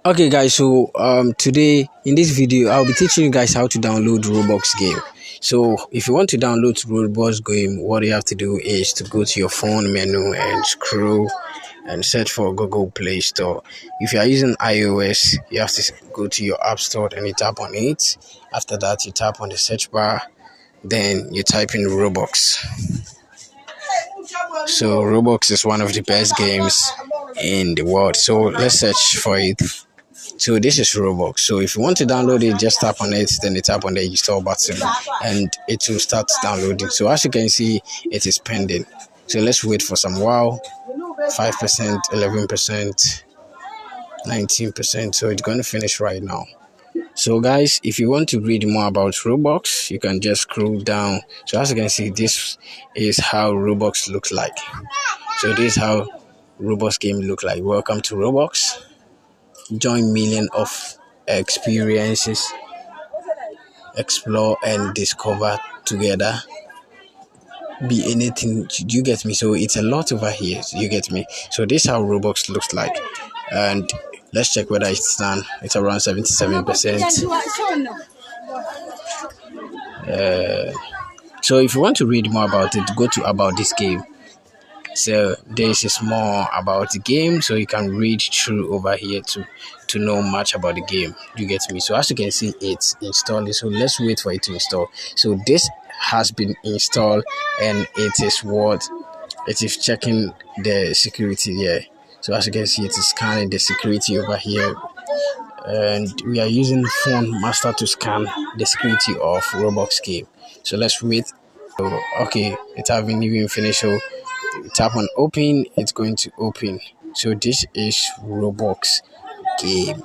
Okay guys, so today in this video I'll be teaching you guys how to download Roblox Game. So if you want to download Roblox Game, what you have to do is to go to your phone menu and scroll and search for Google Play Store. If you are using iOS, you have to go to your App Store and you tap on it. After that, you tap on the search bar, then you type in Roblox. So Roblox is one of the best games in the world. So let's search for it. So this is Roblox. So if you want to download it, just tap on it, then you tap on the install button and it will start downloading. So as you can see, it is pending. So let's wait for some while. 5%, 11%, 19%. So it's going to finish right now. So guys, if you want to read more about Roblox, you can just scroll down. So as you can see, this is how Roblox looks like. So this is how Roblox game look like. Welcome to Roblox. Join millions of experiences, explore and discover together. Be anything. Do you get me? So it's a lot over here. You get me? So this is how Roblox looks like. And let's check whether it's done. It's around 77%. So if you want to read more about it, go to about this game. So this is more about the game, so you can read through over here to know much about the game. You get me? So as you can see, it's installing. So let's wait for it to install. So this has been installed and it is what it is checking the security here. So as you can see, it is scanning the security over here, and we are using phone master to scan the security of Roblox game. So let's wait. So, okay, it haven't even finished. So tap on open, it's going to open. So this is Roblox game.